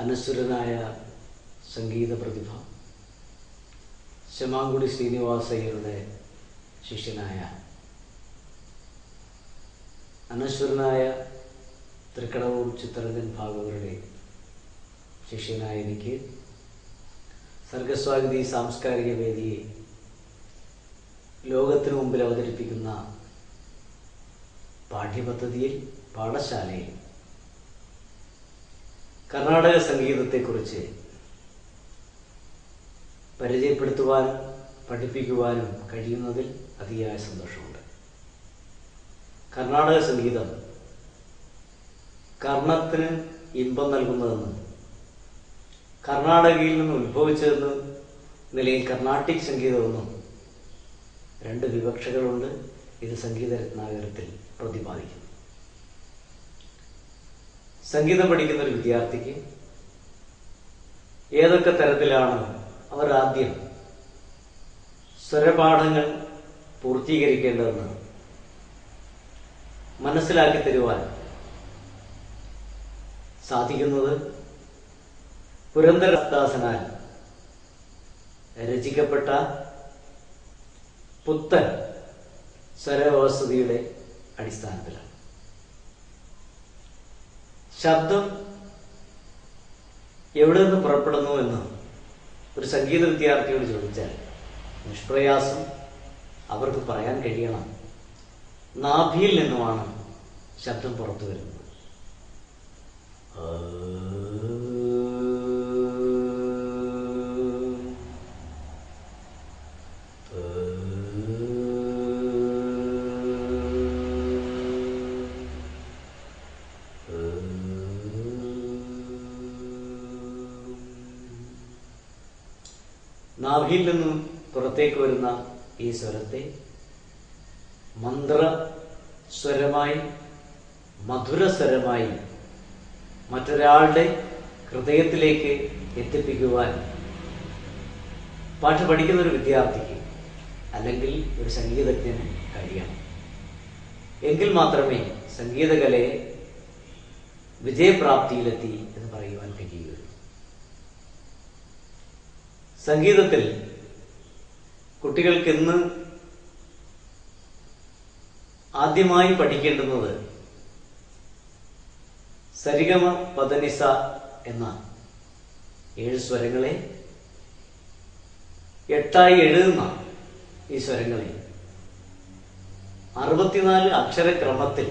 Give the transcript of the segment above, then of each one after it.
അനശ്വരനായ സംഗീത പ്രതിഭ ശമാങ്കുടി ശ്രീനിവാസയ്യരുടെ ശിഷ്യനായ അനശ്വരനായ തൃക്കടവൂർ ചിത്തരഞ്ജൻ ഭാഗവതരുടെ ശിഷ്യനായ എനിക്ക് സർഗസ്വാഗതി സാംസ്കാരിക വേദിയെ ലോകത്തിനു മുമ്പിൽ അവതരിപ്പിക്കുന്ന പാഠ്യപദ്ധതിയിൽ പാഠശാലയിൽ കർണാടക സംഗീതത്തെക്കുറിച്ച് പരിചയപ്പെടുത്തുവാനും പഠിപ്പിക്കുവാനും കഴിയുന്നതിൽ അതിയായ സന്തോഷമുണ്ട്. കർണാടക സംഗീതം കർണത്തിന് ഇമ്പം നൽകുന്നതെന്നും കർണാടകയിൽ നിന്ന് ഉത്ഭവിച്ചതെന്ന് നിലയിൽ കർണാട്ടിക് സംഗീതമെന്നും രണ്ട് വിവക്ഷകളുണ്ട്. ഇത് സംഗീത രത്നാകരത്തിൽ പ്രതിപാദിക്കുന്നു. സംഗീതം പഠിക്കുന്ന ഒരു വിദ്യാർത്ഥിക്ക് ഏതൊക്കെ തരത്തിലാണ് അവർ ആദ്യം സ്വരപാഠങ്ങൾ പൂർത്തീകരിക്കേണ്ടതെന്ന് മനസ്സിലാക്കി തരുവാൻ സാധിക്കുന്നത് പുരന്ദരദാസനാൽ രചിക്കപ്പെട്ട പുത്തൻ സ്വരവ്യവസ്ഥിതിയുടെ അടിസ്ഥാനത്തിലാണ്. ശബ്ദം എവിടെ നിന്ന് പുറപ്പെടുന്നു എന്ന് ഒരു സംഗീത വിദ്യാർത്ഥിയോട് ചോദിച്ചാൽ നിഷ്പ്രയാസം അവർക്ക് പറയാൻ കഴിയണം, നാഭിയിൽ നിന്നുമാണ് ശബ്ദം പുറത്തു വരുന്നത്. നാഭിയിൽ നിന്നും പുറത്തേക്ക് വരുന്ന ഈ സ്വരത്തെ മന്ത്രസ്വരമായി മധുരസ്വരമായി മറ്റൊരാളുടെ ഹൃദയത്തിലേക്ക് എത്തിപ്പിക്കുവാൻ പാട്ട് പഠിക്കുന്ന ഒരു വിദ്യാർത്ഥിക്ക് അല്ലെങ്കിൽ ഒരു സംഗീതജ്ഞന് കഴിയണം. എങ്കിൽ മാത്രമേ സംഗീതകലയെ വിജയപ്രാപ്തിയിലെത്തി എന്ന് പറയുവാൻ കഴിയുകയുള്ളൂ. സംഗീതത്തിൽ കുട്ടികൾക്ക് ഇന്ന് ആദ്യമായി പഠിക്കേണ്ടുന്നത് സരിഗമ പദനിസ എന്ന 7 സ്വരങ്ങളെ 8ആയി എഴുതുന്ന ഈ സ്വരങ്ങളെ 64 അക്ഷരക്രമത്തിൽ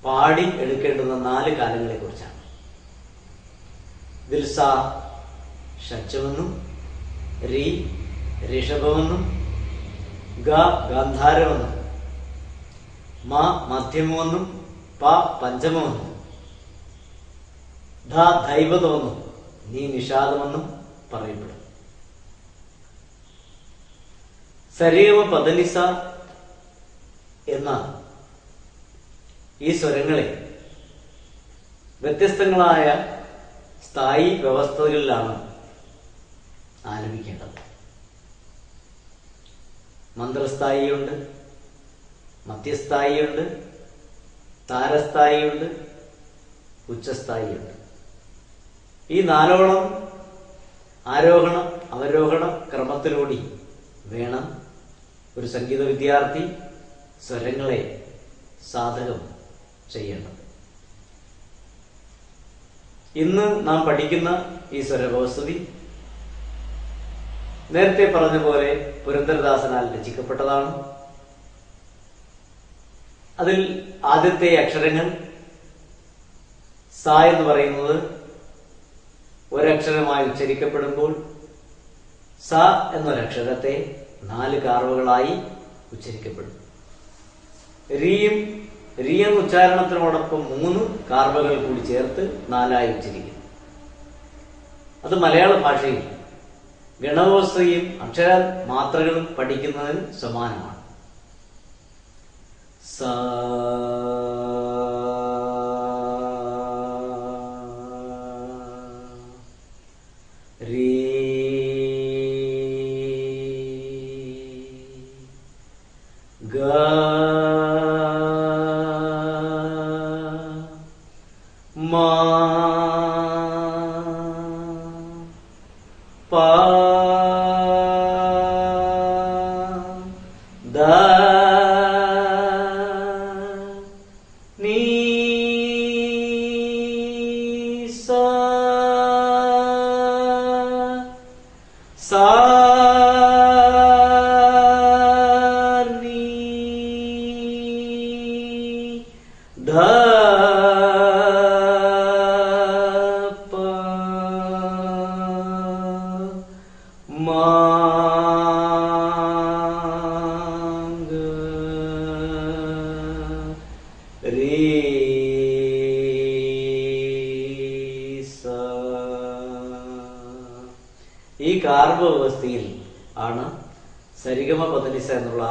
പാടി എടുക്കേണ്ടുന്ന 4 കാലങ്ങളെ കുറിച്ചാണ്. ഇതിൽ സ ഷഡ്ജമെന്നും രി ഋഷഭമെന്നും ഗ ഗാന്ധാരമെന്നും മ മധ്യമമെന്നും പ പഞ്ചമമെന്നും ധ ധൈവതമെന്നും നീ നിഷാദമെന്നും പറയപ്പെടും. സരിഗമ പദനിസ എന്ന ഈ സ്വരങ്ങളെ വ്യത്യസ്തങ്ങളായ സ്ഥായി വ്യവസ്ഥകളിലാണ് ആലപിക്കേണ്ടത്. മന്ത്രസ്ഥായിയുണ്ട്, മധ്യസ്ഥായിയുണ്ട്, താരസ്ഥായിയുണ്ട്, ഉച്ചസ്ഥായിയുണ്ട്. ഈ 4ഓളം ആരോഹണ അവരോഹണ ക്രമത്തിലൂടെ വേണം ഒരു സംഗീത വിദ്യാർത്ഥി സ്വരങ്ങളെ സാധകം ചെയ്യേണ്ടത്. ഇന്ന് നാം പഠിക്കുന്ന ഈ സ്വരവ്യവസ്ഥിതി നേരത്തെ പറഞ്ഞ പോലെ പുരന്ദരദാസനാൽ രചിക്കപ്പെട്ടതാണ്. അതിൽ ആദ്യത്തെ അക്ഷരങ്ങൾ സ എന്ന് പറയുന്നത് ഒരക്ഷരമായി ഉച്ചരിക്കപ്പെടുമ്പോൾ സ എന്നൊരക്ഷരത്തെ 4 കാർവകളായി ഉച്ചരിക്കപ്പെടും. രി എന്ന ഉച്ചാരണത്തിനോടൊപ്പം 3 കാർവകൾ കൂടി ചേർത്ത് 4ആയി ഉച്ചരിക്കും. അത് മലയാള ഭാഷയിൽ ഗണവ്യവസ്ഥയും അക്ഷര മാത്രകളും പഠിക്കുന്നതിന് സമാനമാണ്. സ രി ഗ മ ധ പ മ ഗ രീ സ. ഈ കാർബ വ്യവസ്ഥയിൽ ആണ് സരിഗമ പദനിസ എന്നുള്ള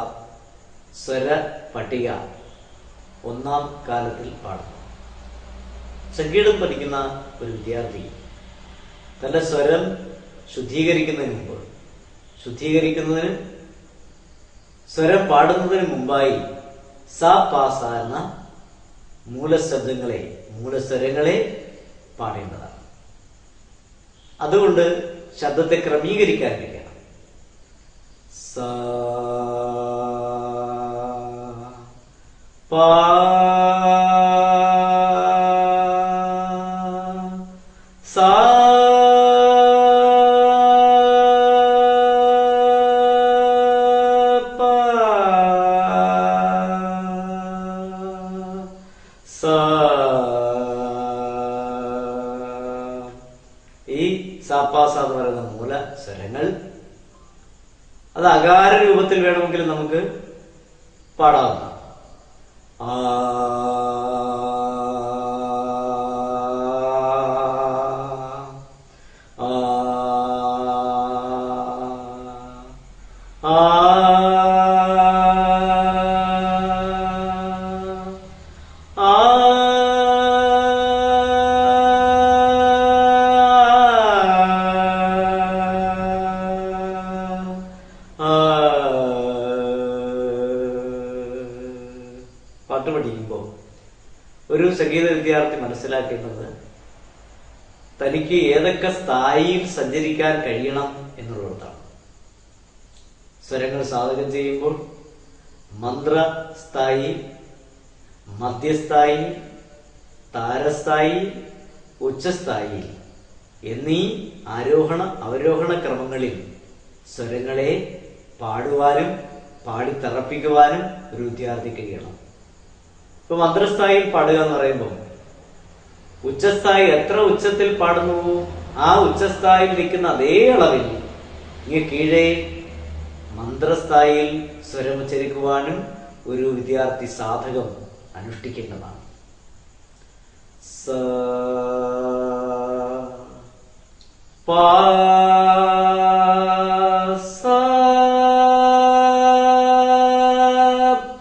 സ്വര പട്ടിക ഒന്നാം കാലത്തിൽ പാടുന്നു. സംഗീതം പഠിക്കുന്ന ഒരു വിദ്യാർത്ഥി തന്റെ സ്വരം ശുദ്ധീകരിക്കുന്നതിന് സ്വരം പാടുന്നതിന് മുമ്പായി സ പ സ എന്ന മൂലസ്വരങ്ങളെ പാടേണ്ടതാണ്. അതുകൊണ്ട് ശബ്ദത്തെ ക്രമീകരിക്കാൻ കഴിയണം. സ പ സ പ സ. ഈ സാപ്പാസ എന്ന് പറയുന്ന മൂലസ്വരങ്ങൾ അത് അകാര രൂപത്തിൽ വേണമെങ്കിൽ നമുക്ക് പാടാവുന്ന ആ പാട്ട് പഠിക്കുമ്പോൾ ഒരു സംഗീത വിദ്യാർത്ഥി മനസ്സിലാക്കേണ്ടത് തനിക്ക് ഏതൊക്കെ സ്ഥായിയിൽ സഞ്ചരിക്കാൻ കഴിയണം എന്നുള്ളതാണ്. സ്വരങ്ങൾ സാധകം ചെയ്യുമ്പോൾ മന്ത്രസ്ഥായി, മധ്യസ്ഥായി, താരസ്ഥായി, ഉച്ചസ്ഥായി എന്നീ ആരോഹണ അവരോഹണ ക്രമങ്ങളിൽ സ്വരങ്ങളെ പാടുവാനും പാടിത്തറപ്പിക്കുവാനും ഒരു വിദ്യാർത്ഥി കഴിയണം. ഇപ്പൊ മന്ത്രസ്ഥായിൽ പാടുക എന്ന് പറയുമ്പോൾ ഉച്ചസ്ഥായി എത്ര ഉച്ചത്തിൽ പാടുന്നുവോ ആ ഉച്ചസ്ഥായിൽ നിൽക്കുന്ന അതേ അളവിൽ ഇങ്ങ് കീഴേ മന്ത്രസ്ഥായിൽ സ്വരമുച്ചരിക്കുവാനും ഒരു വിദ്യാർത്ഥി സാധകം അനുഷ്ഠിക്കേണ്ടതാണ്. സ പ സ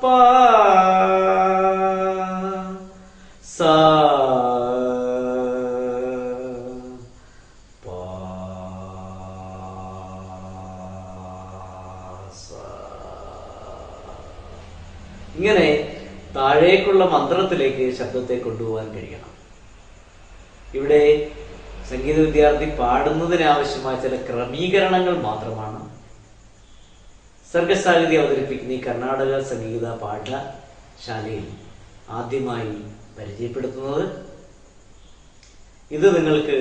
പ സ പ സ. ഇങ്ങനെ താഴേക്കുള്ള മന്ത്രത്തിലേക്ക് ശബ്ദത്തെ കൊണ്ടുപോകാൻ കഴിയണം. ഇവിടെ സംഗീത വിദ്യാർത്ഥി പാടുന്നതിനാവശ്യമായ ചില ക്രമീകരണങ്ങൾ മാത്രമാണ് സർഗസാഹിതി അവതരിപ്പിക്കുന്ന ഈ കർണാടക സംഗീത പാഠശാലയിൽ ആദ്യമായി പരിചയപ്പെടുത്തുന്നത്. ഇത് നിങ്ങൾക്ക്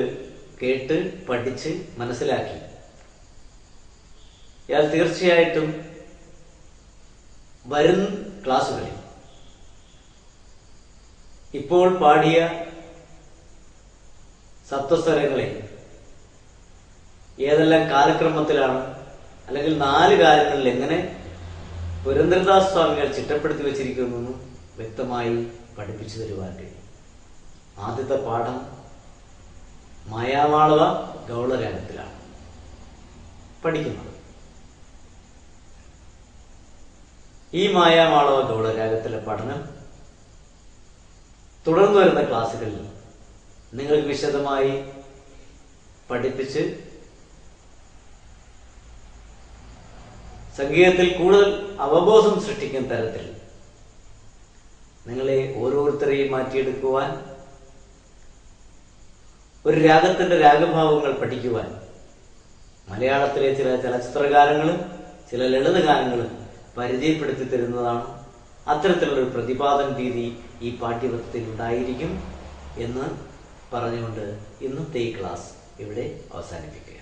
കേട്ട് പഠിച്ച് മനസ്സിലാക്കി ഇയാൾ തീർച്ചയായിട്ടും വരും ക്ലാസ്സുകളിൽ ഇപ്പോൾ പാടിയ സപ്തസ്വരങ്ങളെ ഏതെല്ലാം കാലക്രമത്തിലാണ് അല്ലെങ്കിൽ 4 കാലങ്ങളിൽ എങ്ങനെ പുരന്ദരദാസ് സ്വാമികൾ ചിട്ടപ്പെടുത്തി വച്ചിരിക്കുന്നു വ്യക്തമായി പഠിപ്പിച്ചു തരുവാൻ കഴിയും. ആദ്യത്തെ പാഠം മായാമാളവ ഗൗളരാഗത്തിലാണ് പഠിക്കുന്നത്. ഈ മായാമാളവ ഗൗളരാഗത്തിലെ പഠനം തുടർന്നു വരുന്ന ക്ലാസ്സുകളിൽ നിങ്ങൾക്ക് വിശദമായി പഠിപ്പിച്ച് സംഗീതത്തിൽ കൂടുതൽ അവബോധം സൃഷ്ടിക്കുന്ന തരത്തിൽ നിങ്ങളെ ഓരോരുത്തരെയും മാറ്റിയെടുക്കുവാൻ, ഒരു രാഗത്തിന്റെ രാഗഭാവങ്ങൾ പഠിക്കുവാൻ മലയാളത്തിലെ ചില ചലച്ചിത്രഗാനങ്ങളും ചില ലളിതഗാനങ്ങളും പരിചയപ്പെടുത്തി തരുന്നതാണ്. അത്തരത്തിലുള്ളൊരു പ്രതിപാദന രീതി ഈ പാഠ്യപദ്ധതിയിൽ ഉണ്ടായിരിക്കും എന്ന് പറഞ്ഞുകൊണ്ട് ഇന്നത്തെ ഈ ക്ലാസ് ഇവിടെ അവസാനിപ്പിക്കുക.